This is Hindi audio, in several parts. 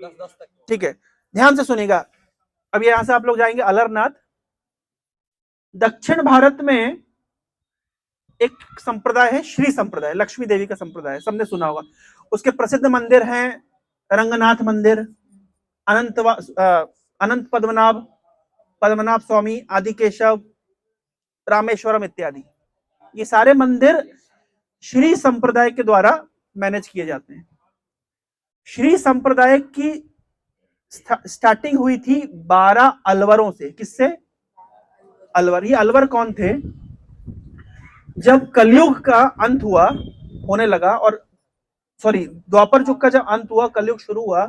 ठीक है, ध्यान से सुनिएगा। अब यहां से आप लोग जाएंगे अलरनाथ। दक्षिण भारत में एक संप्रदाय है श्री संप्रदाय, लक्ष्मी देवी का संप्रदाय, सबने सुना होगा। उसके प्रसिद्ध मंदिर हैं रंगनाथ मंदिर, अनंत पद्मनाभ, पद्मनाभ स्वामी, आदिकेशव, रामेश्वरम इत्यादि। ये सारे मंदिर श्री संप्रदाय के द्वारा मैनेज किए जाते हैं। श्री संप्रदाय की स्टार्टिंग हुई थी 12 अलवरों से। किससे? अलवर। ये अलवर कौन थे? जब कलयुग का अंत हुआ, होने लगा, और सॉरी द्वापर युग का जब अंत हुआ, कलयुग शुरू हुआ,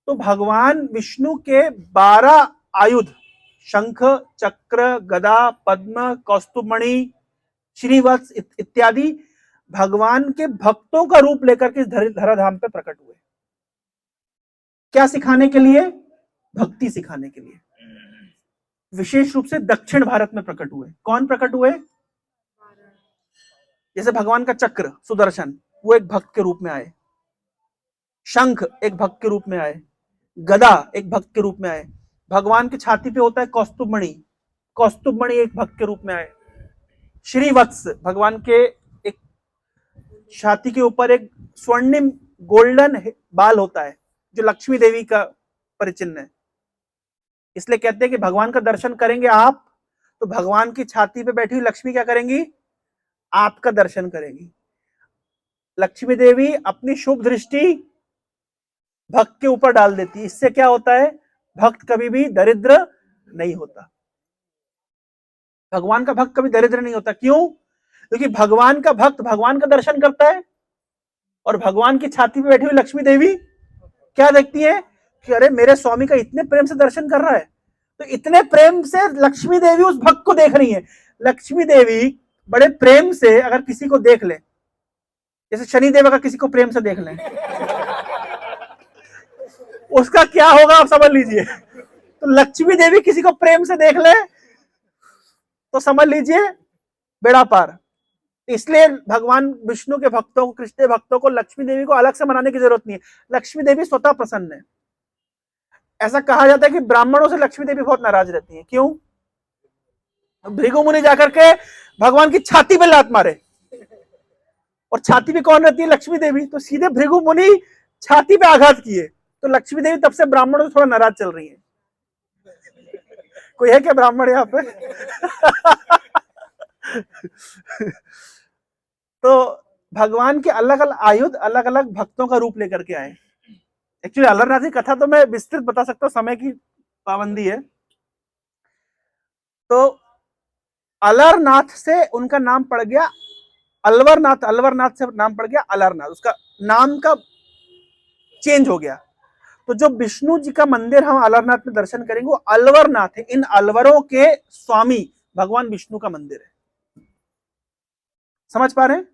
तो भगवान विष्णु के 12 आयुध, शंख, चक्र, गदा, पद्म, कौस्तुभमणि, श्रीवत्स इत्यादि भगवान के भक्तों का रूप लेकर के धराधाम पे प्रकट हुए। क्या सिखाने के लिए? भक्ति सिखाने के लिए। विशेष रूप से दक्षिण भारत में प्रकट हुए। कौन प्रकट हुए? जैसे भगवान का चक्र सुदर्शन, वो एक भक्त के रूप में आए। शंख एक भक्त के रूप में आए। गदा एक भक्त के रूप में आए। भगवान की छाती पे होता है कौस्तुभमणि, कौस्तुभमणि एक भक्त के रूप में आए। श्रीवत्स, भगवान के एक छाती के ऊपर एक स्वर्णिम गोल्डन बाल होता है, जो लक्ष्मी देवी का परिचिन्न है। इसलिए कहते हैं कि भगवान का दर्शन करेंगे आप, तो भगवान की छाती पे बैठी हुई लक्ष्मी क्या करेंगी? आपका दर्शन करेंगी। लक्ष्मी देवी अपनी शुभ दृष्टि भक्त के ऊपर डाल देती है। इससे क्या होता है? भक्त कभी भी दरिद्र नहीं होता। भगवान का भक्त कभी दरिद्र नहीं होता। क्यों? क्योंकि भगवान का भक्त भगवान का दर्शन करता है, और भगवान की छाती पे बैठी हुई लक्ष्मी देवी क्या देखती है कि अरे मेरे स्वामी का इतने प्रेम से दर्शन कर रहा है, तो इतने प्रेम से लक्ष्मी देवी उस भक्त को देख रही है। लक्ष्मी देवी बड़े प्रेम से अगर किसी को देख ले, जैसे शनिदेव अगर किसी को प्रेम से देख ले, उसका क्या होगा आप समझ लीजिए। तो लक्ष्मी देवी किसी को प्रेम से देख ले तो समझ लीजिए बेड़ा पार। इसलिए भगवान विष्णु के भक्तों को, कृष्ण भक्तों को लक्ष्मी देवी को अलग से मनाने की जरूरत नहीं है। लक्ष्मी देवी स्वतः प्रसन्न है। ऐसा कहा जाता है कि ब्राह्मणों से लक्ष्मी देवी बहुत नाराज रहती है। क्यों? भृगु मुनि जाकर के भगवान की छाती पे लात मारे, और छाती पे कौन रहती है? लक्ष्मी देवी। तो सीधे भृगु मुनि छाती पे आघात किए, तो लक्ष्मी देवी तब से ब्राह्मणों से थोड़ा नाराज चल रही है। कोई है क्या ब्राह्मण यहाँ पे? तो भगवान के अलग अलग आयुध अलग अलग भक्तों का रूप लेकर के आए। एक्चुअली अलरनाथ की कथा तो मैं विस्तृत बता सकता हूं, समय की पाबंदी है। तो अलरनाथ से उनका नाम पड़ गया अलवरनाथ, अलवरनाथ से नाम पड़ गया अलरनाथ, उसका नाम का चेंज हो गया। तो जो विष्णु जी का मंदिर हम अलरनाथ में दर्शन करेंगे वो अलवरनाथ है। इन अलवरों के स्वामी भगवान विष्णु का मंदिर है। समझ पा रहे हैं?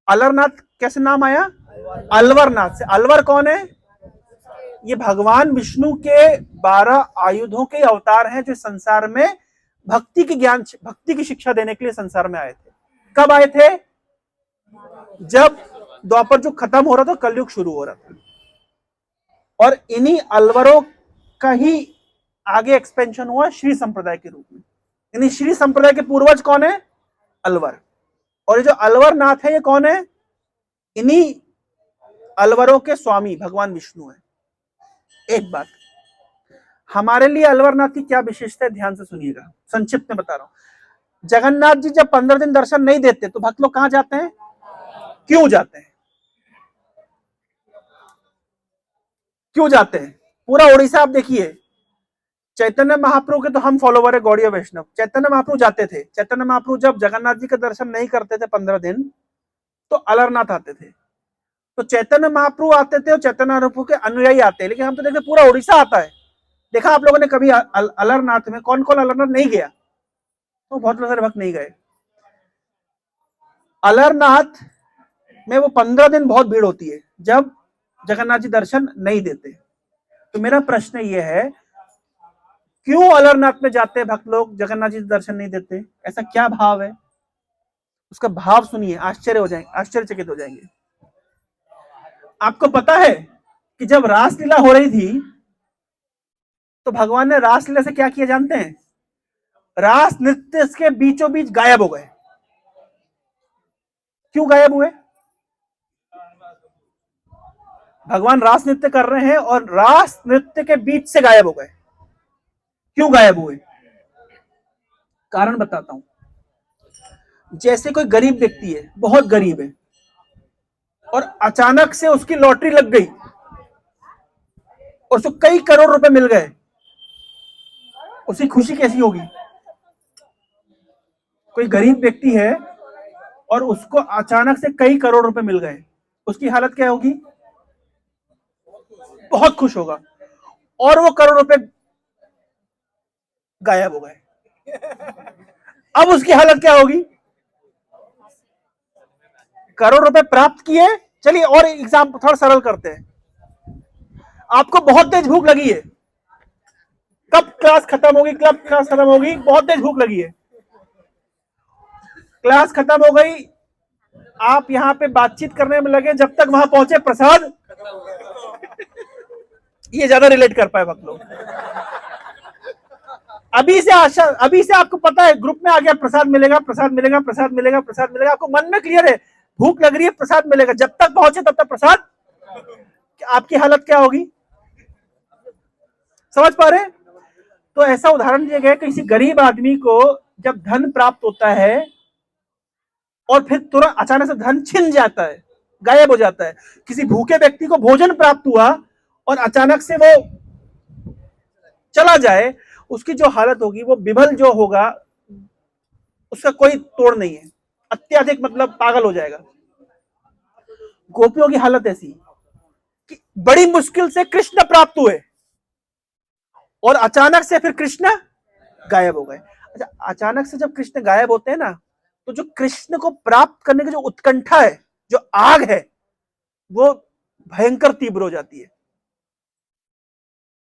अलरनाथ कैसे नाम आया? अलवरनाथ से। अलवर कौन है? ये भगवान विष्णु के 12 आयुधों के अवतार हैं, जो संसार में भक्ति की ज्ञान, भक्ति की शिक्षा देने के लिए संसार में आए थे। कब आए थे? जब द्वापर युग खत्म हो रहा था, कलयुग शुरू हो रहा था। और इन्हीं अलवरों का ही आगे एक्सपेंशन हुआ श्री संप्रदाय के रूप में। इन्हीं श्री संप्रदाय के पूर्वज कौन है? अलवर। और ये जो अलवर नाथ है, ये कौन है? इन्हीं अलवरों के स्वामी भगवान विष्णु है। एक बात, हमारे लिए अलवरनाथ की क्या विशेषता है, ध्यान से सुनिएगा, संक्षिप्त में बता रहा हूं। जगन्नाथ जी जब 15 दिन दर्शन नहीं देते तो भक्त लोग कहां जाते हैं? क्यों जाते हैं? क्यों जाते हैं? पूरा उड़ीसा आप देखिए, चैतन्य महाप्रभु के तो हम फॉलोवर है, गौड़ीय वैष्णव। चैतन्य महाप्रभु जाते थे। चैतन्य महाप्रभु जब जगन्नाथ जी का दर्शन नहीं करते थे 15 दिन, तो अलरनाथ आते थे। तो चैतन्य महाप्रभु आते थे और चैतन्य महाप्रभु के अनुयायी आते हैं। लेकिन हम तो देखते पूरा उड़ीसा आता है। देखा आप लोगों ने कभी अलरनाथ में? कौन कौन अलरनाथ नहीं गया? तो बहुत सारे भक्त नहीं गए। अलरनाथ में वो 15 दिन बहुत भीड़ होती है जब जगन्नाथ जी दर्शन नहीं देते। तो मेरा प्रश्न ये है, क्यों अलरनाथ में जाते हैं भक्त लोग, जगन्नाथ जी दर्शन नहीं देते? ऐसा क्या भाव है? उसका भाव सुनिए, आश्चर्य हो जाएंगे, आश्चर्यचकित हो जाएंगे। आपको पता है कि जब रासलीला हो रही थी तो भगवान ने रासलीला से क्या किया जानते हैं? रास नृत्य के बीचों बीच गायब हो गए। क्यों गायब हुए? भगवान रास नृत्य कर रहे हैं और रास नृत्य के बीच से गायब हो गए। क्यों गायब हुए? कारण बताता हूं। जैसे कोई गरीब व्यक्ति है, बहुत गरीब है, और अचानक से उसकी लॉटरी लग गई और उसको कई करोड़ रुपए मिल गए, उसकी खुशी कैसी होगी? कोई गरीब व्यक्ति है और उसको अचानक से कई करोड़ रुपए मिल गए, उसकी हालत क्या होगी? बहुत खुश होगा। और वो करोड़ रुपए गायब हो गए, अब उसकी हालत क्या होगी? करोड़ रुपए प्राप्त किए। चलिए और एग्जाम थोड़ा सरल करते हैं। आपको बहुत तेज भूख लगी है, कब क्लास खत्म होगी, कब क्लास खत्म होगी, बहुत तेज भूख लगी है, क्लास खत्म हो गई, आप यहां पे बातचीत करने में लगे, जब तक वहां पहुंचे प्रसाद, ये ज्यादा रिलेट कर पाए वक्त लोग। अभी से आपको पता है, ग्रुप में आ गया प्रसाद मिलेगा, प्रसाद मिलेगा, प्रसाद मिलेगा, प्रसाद मिलेगा, आपको मन में क्लियर है भूख लग रही है, प्रसाद मिलेगा, जब तक पहुंचे तब तक प्रसाद, आपकी हालत क्या होगी? समझ पा रहे? तो ऐसा उदाहरण दिया गया, किसी गरीब आदमी को जब धन प्राप्त होता है और फिर तुरंत अचानक से धन छिन जाता है, गायब हो जाता है। किसी भूखे व्यक्ति को भोजन प्राप्त हुआ और अचानक से वो चला जाए, उसकी जो हालत होगी, वो विभल जो होगा, उसका कोई तोड़ नहीं है, अत्यधिक मतलब पागल हो जाएगा। गोपियों की हालत ऐसी कि बड़ी मुश्किल से कृष्ण प्राप्त हुए और अचानक से फिर कृष्ण गायब हो गए। अच्छा, अचानक से जब कृष्ण गायब होते हैं ना, तो जो कृष्ण को प्राप्त करने की जो उत्कंठा है, जो आग है, वो भयंकर तीव्र हो जाती है।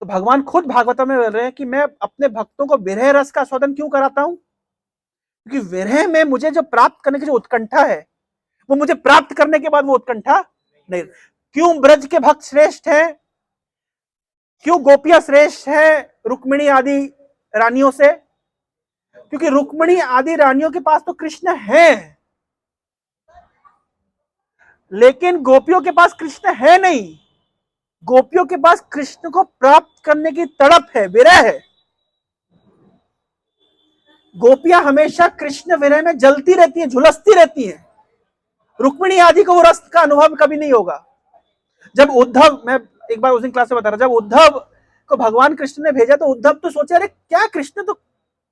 तो भगवान खुद भागवत में बोल रहे हैं कि मैं अपने भक्तों को विरह रस का स्वादन क्यों कराता हूं? क्योंकि विरह में मुझे जो प्राप्त करने की जो उत्कंठा है, वो मुझे प्राप्त करने के बाद वो उत्कंठा नहीं। क्यों ब्रज के भक्त श्रेष्ठ हैं? क्यों गोपियां श्रेष्ठ हैं रुक्मिणी आदि रानियों से? क्योंकि रुक्मिणी आदि रानियों के पास तो कृष्ण है, लेकिन गोपियों के पास कृष्ण है नहीं। गोपियों के पास कृष्ण को प्राप्त करने की तड़प है, विरह है। गोपियां हमेशा कृष्ण विरह में जलती रहती हैं, झुलसती रहती हैं। रुक्मिणी आदि को वो रस का अनुभव कभी नहीं होगा। जब उद्धव, मैं एक बार उस दिन क्लास में बता रहा, जब उद्धव को भगवान कृष्ण ने भेजा तो उद्धव तो सोचे, अरे क्या कृष्ण तो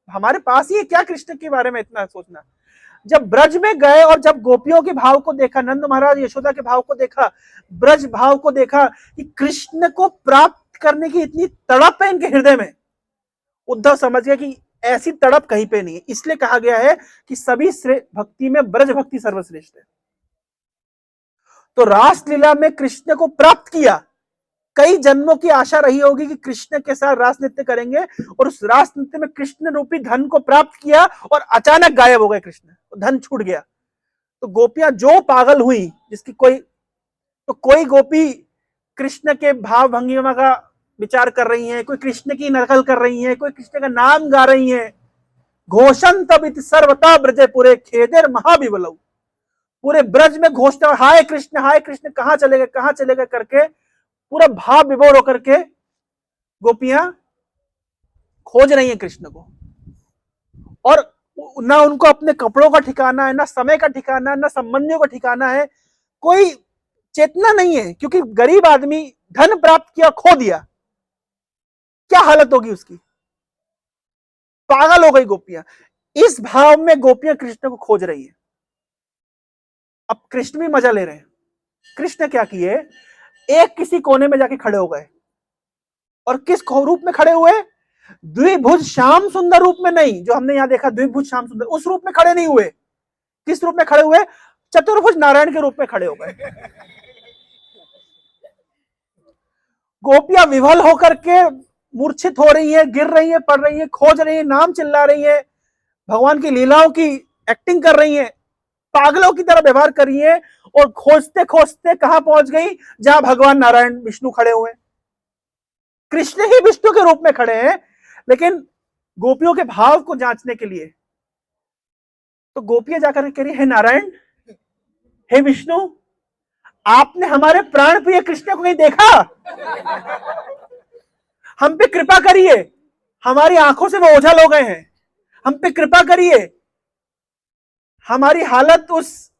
हमारे पास ही है, क्या कृष्ण के बारे में इतना सोचना। जब ब्रज में गए और जब गोपियों के भाव को देखा, नंद महाराज यशोदा के भाव को देखा, ब्रज भाव को देखा कि कृष्ण को प्राप्त करने की इतनी तड़प है इनके हृदय में, उद्धव समझ गया कि ऐसी तड़प कहीं पे नहीं है। इसलिए कहा गया है कि सभी भक्ति में ब्रज भक्ति सर्वश्रेष्ठ है। तो रासलीला में कृष्ण को प्राप्त किया, कई जन्मों की आशा रही होगी कि कृष्ण के साथ रास नृत्य करेंगे, और उस रास नृत्य में कृष्ण रूपी धन को प्राप्त किया और अचानक गायब हो गए कृष्ण, धन छूट गया। तो गोपियां जो पागल हुई, जिसकी कोई गोपी कृष्ण के भाव भंगिमा का विचार कर रही हैं, कोई कृष्ण की नकल कर रही हैं, कोई कृष्ण का नाम गा रही हैं। घोषण तब सर्वता ब्रजे पूरे खेदेर महाविबलऊ, पूरे ब्रज में घोषणा, हाय कृष्ण कहां चले गए करके पूरा भाव विभोर होकर के गोपियां खोज रही हैं कृष्ण को। और ना उनको अपने कपड़ों का ठिकाना है, ना समय का ठिकाना है, ना संबंधियों का ठिकाना है, कोई चेतना नहीं है। क्योंकि गरीब आदमी धन प्राप्त किया, खो दिया, क्या हालत होगी उसकी? पागल हो गई गोपियां। इस भाव में गोपियां कृष्ण को खोज रही है। अब कृष्ण भी मजा ले रहे हैं। कृष्ण क्या किए, एक किसी कोने में जाके खड़े हो गए, और किस रूप में खड़े हुए? द्विभुज श्याम सुंदर रूप में नहीं, जो हमने यहां देखा द्विभुज श्याम सुंदर, उस रूप में खड़े नहीं हुए। किस रूप में खड़े हुए? चतुर्भुज नारायण के रूप में खड़े हो गए। गोपियां विवल होकर के मूर्छित हो रही है, गिर रही है, पड़ रही है, खोज रही है, नाम चिल्ला रही है, भगवान की लीलाओं की एक्टिंग कर रही है, पागलों की तरह व्यवहार कर रही है, और खोजते खोजते कहां पहुंच गई, जहां भगवान नारायण विष्णु खड़े हुए। कृष्ण ही विष्णु के रूप में खड़े हैं, लेकिन गोपियों के भाव को जांचने के लिए तो गोपियां जाकर कह रही, हे नारायण, हे विष्णु, आपने हमारे प्राण प्रिय कृष्ण को नहीं देखा? हम पे कृपा करिए, हमारी आंखों से वो ओझल हो गए हैं, हम पे कृपा करिए। हमारी हालत उस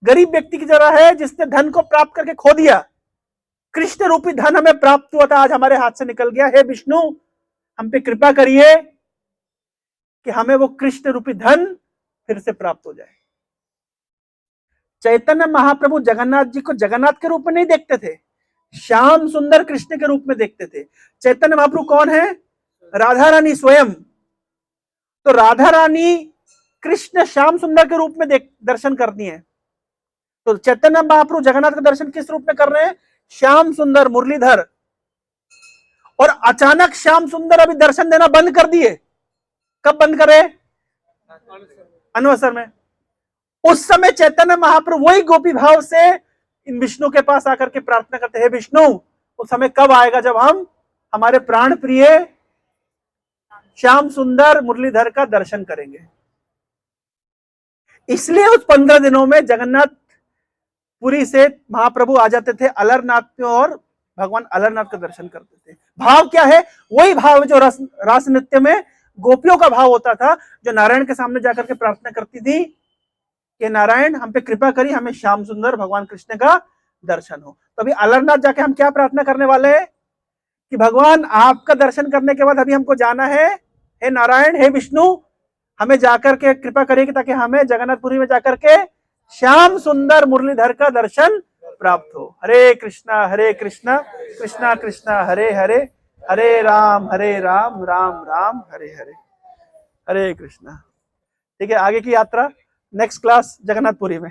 गरीब व्यक्ति की तरह है जिसने धन को प्राप्त करके खो दिया। कृष्ण रूपी धन हमें प्राप्त हुआ था, आज हमारे हाथ से निकल गया। हे विष्णु, हम पे कृपा करिए कि हमें वो कृष्ण रूपी धन फिर से प्राप्त हो जाए। चैतन्य महाप्रभु जगन्नाथ जी को जगन्नाथ के रूप में नहीं देखते थे, श्याम सुंदर कृष्ण के रूप में देखते थे। चैतन्य महाप्रभु कौन है? राधा रानी स्वयं। तो राधा रानी कृष्ण श्याम सुंदर के रूप में दर्शन करती है। तो चैतन्य महाप्रभु जगन्नाथ का दर्शन किस रूप में कर रहे हैं? श्याम सुंदर मुरलीधर। और अचानक श्याम सुंदर अभी दर्शन देना बंद कर दिए। कब बंद करे? अनवसर में। उस समय चैतन्य महाप्रभु वही गोपी भाव से इन विष्णु के पास आकर के प्रार्थना करते हैं, विष्णु, उस समय कब आएगा जब हम हमारे प्राण प्रिय श्याम सुंदर मुरलीधर का दर्शन करेंगे। इसलिए उस 15 दिनों में जगन्नाथ पुरी से महाप्रभु आ जाते थे अलरनाथ में और भगवान अलरनाथ का दर्शन करते थे। भाव क्या है? वही भाव जो रास नृत्य में गोपियों का भाव होता था, जो नारायण के सामने जाकर के प्रार्थना करती थी कि नारायण, हम पे कृपा करिए, हमें श्याम सुंदर भगवान कृष्ण का दर्शन हो। तो अभी अलरनाथ जाके हम क्या प्रार्थना करने वाले हैं कि भगवान, आपका दर्शन करने के बाद अभी हमको जाना है, हे नारायण, हे विष्णु, हमें जाकर के कृपा करिए ताकि हमें जगन्नाथपुरी में जाकर के श्याम सुंदर मुरलीधर का दर्शन प्राप्त हो। हरे कृष्णा कृष्णा कृष्णा हरे हरे, हरे राम राम राम हरे हरे। हरे कृष्णा। ठीक है, आगे की यात्रा नेक्स्ट क्लास जगन्नाथपुरी में।